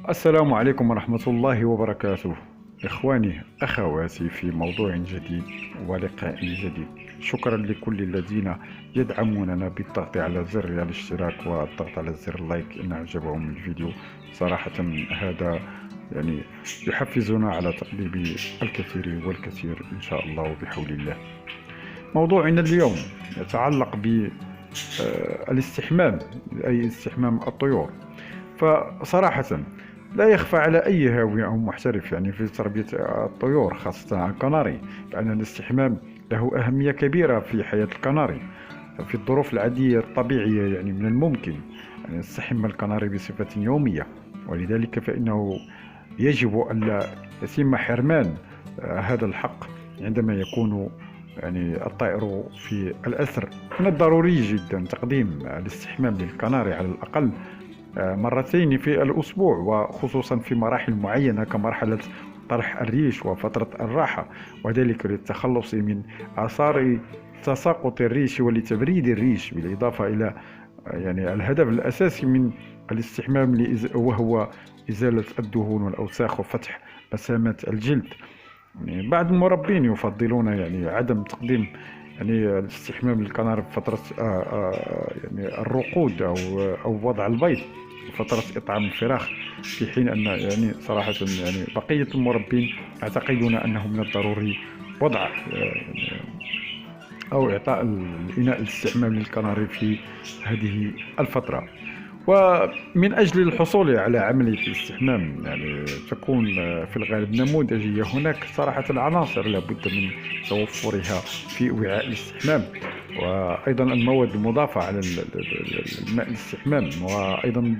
السلام عليكم ورحمة الله وبركاته. إخواني أخواتي في موضوع جديد ولقاء جديد. شكرا لكل الذين يدعموننا بالضغط على زر الاشتراك والضغط على زر اللايك إن أعجبهم الفيديو. صراحة هذا يعني يحفزنا على تقديم الكثير والكثير إن شاء الله وبحول الله. موضوعنا اليوم يتعلق بالاستحمام، أي استحمام الطيور. فصراحة لا يخفى على أي هاوي أو محترف في تربية الطيور خاصة الكناري بأن الاستحمام له أهمية كبيرة في حياة الكناري. في الظروف العادية الطبيعية من الممكن أن يستحم الكناري بصفة يومية، ولذلك فإنه يجب ألا يتم حرمان هذا الحق عندما يكون الطائر في الأسر. من الضروري جدا تقديم الاستحمام للكناري على الأقل مرتين في الأسبوع، وخصوصا في مراحل معينة كمرحلة طرح الريش وفترة الراحة، وذلك للتخلص من آثار تساقط الريش ولتبريد الريش، بالإضافة إلى الهدف الأساسي من الاستحمام وهو إزالة الدهون والأوساخ وفتح مسامات الجلد. بعض المربين يفضلون عدم تقديم الاستحمام للكنار بفترة الرقود أو وضع البيض، فترة إطعام الفراخ، في حين أن صراحة بقية المربين يعتقدون أنه من الضروري وضع أو إعطاء الإناء الاستحمام للكناري في هذه الفترة. ومن أجل الحصول على عملية الاستحمام تكون في الغالب نموذجية، هناك صراحة عناصر لابد من توفرها في وعاء الاستحمام، وأيضا المواد المضافة على الماء الاستحمام، وأيضا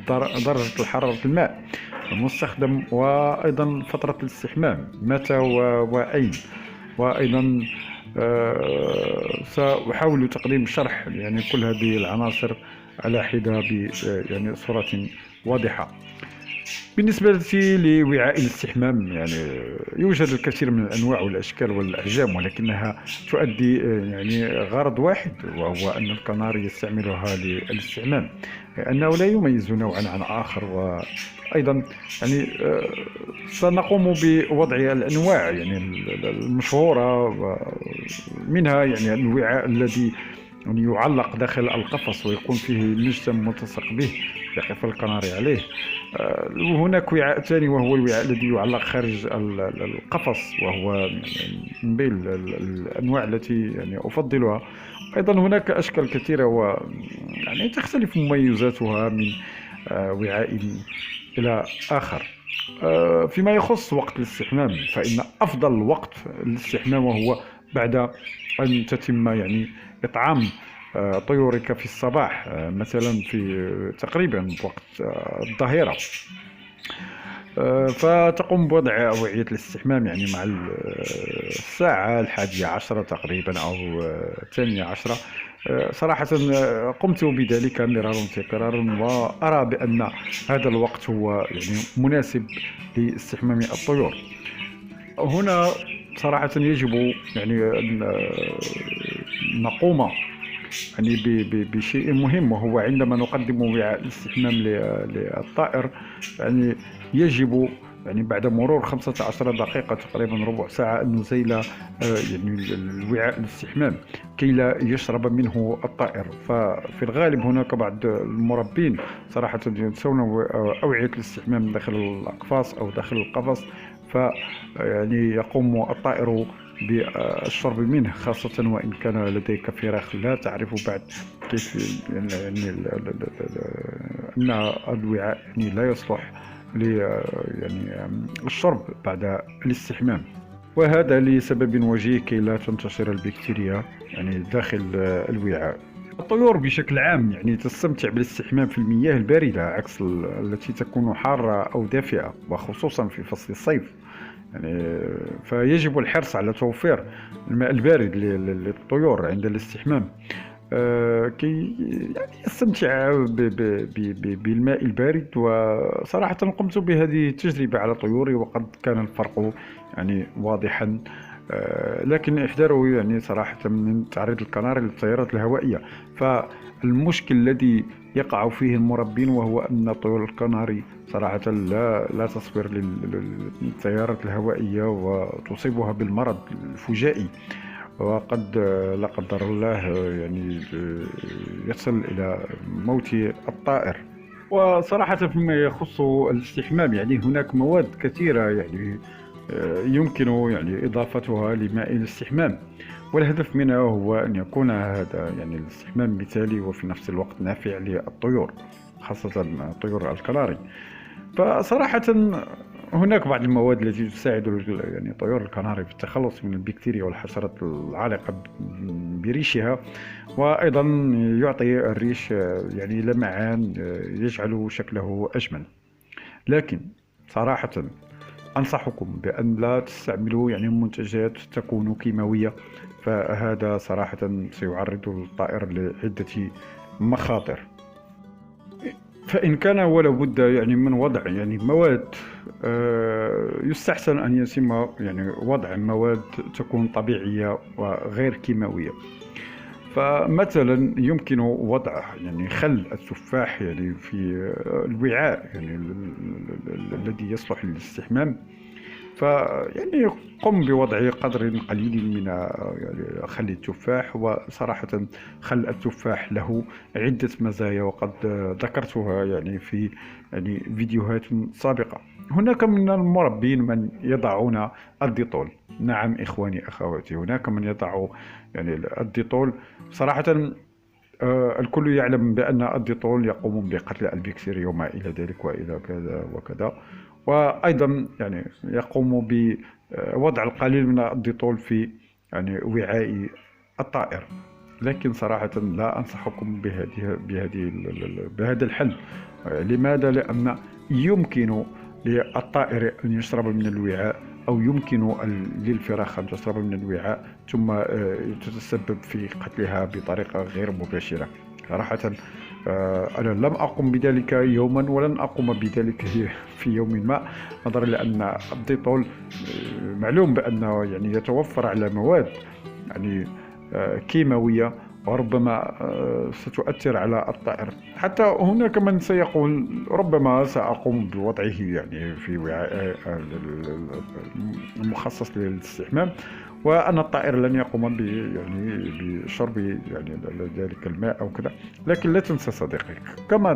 درجة الحرارة الماء المستخدم، وأيضا فترة الاستحمام متى وأين. وأيضا سأحاول تقديم شرح كل هذه العناصر على حدة بصورة واضحة. بالنسبة لوعاء الاستحمام يوجد الكثير من الأنواع والأشكال والأحجام، ولكنها تؤدي غرض واحد، وهو أن الكناري يستعملها للاستحمام، لأنه لا يميز نوعا عن آخر. وأيضا سنقوم بوضع الأنواع المشهورة، منها الوعاء الذي يعلق داخل القفص ويكون فيه نجم ملتصق به يقف الكناري عليه. وهناك وعاء ثاني وهو الوعاء الذي يعلق خارج القفص، وهو من بين الأنواع التي أفضلها. أيضا هناك أشكال كثيرة تختلف مميزاتها من وعاء إلى آخر. فيما يخص وقت الاستحمام، فإن أفضل وقت للاستحمام وهو بعد أن تتم إطعام طيورك في الصباح، مثلا في تقريبا وقت الظهيرة. فتقوم بوضع أوعية الاستحمام مع الساعة 11 تقريبا أو 12. صراحة قمت بذلك مرارا تكرارا، وأرى بأن هذا الوقت هو مناسب لاستحمام الطيور. هنا صراحة يجب أن نقوم بشيء مهم، وهو عندما نقدم وعاء الاستحمام للطائر يجب بعد مرور 15 دقيقة تقريبا ربع ساعة أن نزيل الوعاء الاستحمام كي لا يشرب منه الطائر. ففي الغالب هناك بعض المربين صراحة ينسون أوعية الاستحمام داخل الأقفاص أو داخل القفص، يقوم الطائر بالشرب منه، خاصة وإن كان لديك فراخ لا تعرف بعد كيف أن الوعاء لا يصلح للشرب بعد الاستحمام. وهذا لسبب وجيه كي لا تنتشر البكتيريا داخل الوعاء. الطيور بشكل عام تستمتع بالاستحمام في المياه الباردة عكس التي تكون حارة أو دافئة، وخصوصا في فصل الصيف. فيجب الحرص على توفير الماء البارد للطيور عند الاستحمام كي يستمتع بالماء البارد. وصراحة قمت بهذه التجربة على طيوري، وقد كان الفرق واضحا لكن إحذروا يعني صراحة من تعريض الكناري للتيارات الهوائية. فالمشكل الذي يقع فيه المربين وهو أن طيور الكناري صراحة لا تصبر للتيارات الهوائية وتصيبها بالمرض الفجائي، وقد لا قدر الله يعني يصل إلى موت الطائر. وصراحة فيما يخص الاستحمام يعني هناك مواد كثيرة يعني يمكن يعني إضافتها لماء الاستحمام، والهدف منها هو أن يكون هذا يعني الاستحمام مثالي وفي نفس الوقت نافع للطيور، خاصة طيور الكناري. فصراحة هناك بعض المواد التي تساعد يعني طيور الكناري في التخلص من البكتيريا والحشرات العالقة بريشها، وأيضا يعطي الريش يعني لمعان يجعل شكله أجمل. لكن صراحة أنصحكم بأن لا تستعملوا يعني منتجات تكون كيماوية، فهذا صراحة سيعرض الطائر لعدة مخاطر. فإن كان ولا بد يعني من وضع يعني مواد، يستحسن أن يتم يعني وضع مواد تكون طبيعية وغير كيماوية. فمثلا يمكن وضع يعني خل التفاح يعني في الوعاء يعني الذي يصلح للاستحمام، فيعني قم بوضع قدر قليل من يعني خل التفاح. وصراحة خل التفاح له عدة مزايا وقد ذكرتها يعني في يعني فيديوهات سابقة. هناك من المربين من يضعون الديتول، نعم إخواني أخواتي، هناك من يضع يعني الديتول. صراحة الكل يعلم بأن الديتول يقوم بقتل البكتيريا وما إلى ذلك وإلى كذا وكذا، وأيضا يعني يقوم بوضع القليل من الديتول في يعني وعاء الطائر. لكن صراحة لا أنصحكم بهذا الحل. لماذا؟ لأن يمكن للطائر أن يشرب من الوعاء، أو يمكن للفراخ أن تشرب من الوعاء ثم تتسبب في قتلها بطريقة غير مباشرة. صراحة أنا لم أقم بذلك يوما ولن أقوم بذلك في يوم ما، نظرا لأن الديتول معلوم بأنه يعني يتوفر على مواد يعني كيماوية، وربما ستؤثر على الطائر. حتى هناك من سيقول ربما سأقوم بوضعه يعني في وعاء مخصص للاستحمام، وأن الطائر لن يقوم يعني بشرب يعني ذلك الماء أو كذا. لكن لا تنسى صديقي، كما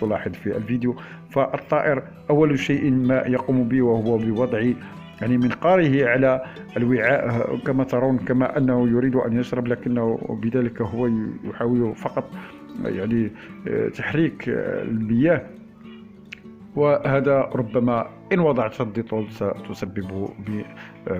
تلاحظ في الفيديو، فالطائر أول شيء ما يقوم به وهو بوضع يعني منقاره على الوعاء كما ترون، كما أنه يريد أن يشرب، لكنه بذلك هو يحاول فقط يعني تحريك المياه، وهذا ربما إن وضعت الديتول ستسبب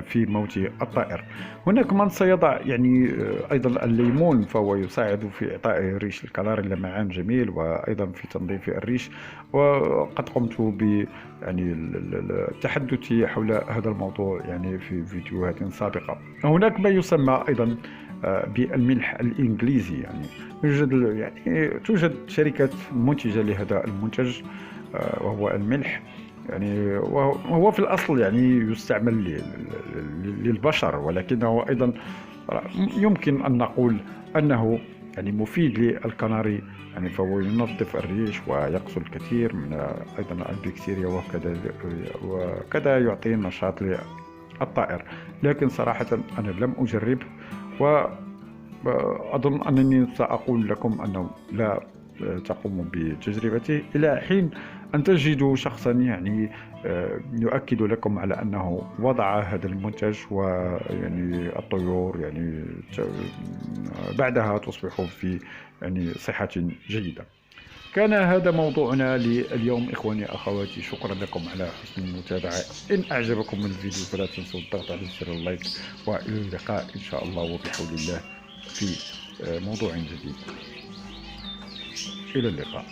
في موت الطائر. هناك من سيضع يعني أيضا الليمون، فهو يساعد في إعطاء ريش الكناري لمعان جميل، وأيضا في تنظيف الريش. وقد قمت ب يعني التحدث حول هذا الموضوع يعني في فيديوهات سابقة. هناك ما يسمى أيضا بالملح الإنجليزي، يعني توجد شركة منتجة لهذا المنتج وهو الملح، يعني وهو في الأصل يعني يستعمل للبشر، ولكنه أيضا يمكن أن نقول أنه يعني مفيد للكناري، يعني فهو ينظف الريش ويقتل الكثير من أيضا البكتيريا، وكذا يعطي نشاط للطائر. لكن صراحة أنا لم أجرب، وأظن أنني سأقول لكم أنه لا تقوم بتجربته إلى حين أن تجدوا شخصا يعني يؤكد لكم على أنه وضع هذا المنتج، ويعني الطيور يعني بعدها تصبح في يعني صحة جيدة. كان هذا موضوعنا لليوم إخواني أخواتي، شكرا لكم على حسن المتابعة. إن أعجبكم الفيديو فلا تنسوا الضغط على زر اللايك، وإلى اللقاء إن شاء الله وبحول الله في موضوع جديد. إلى اللقاء.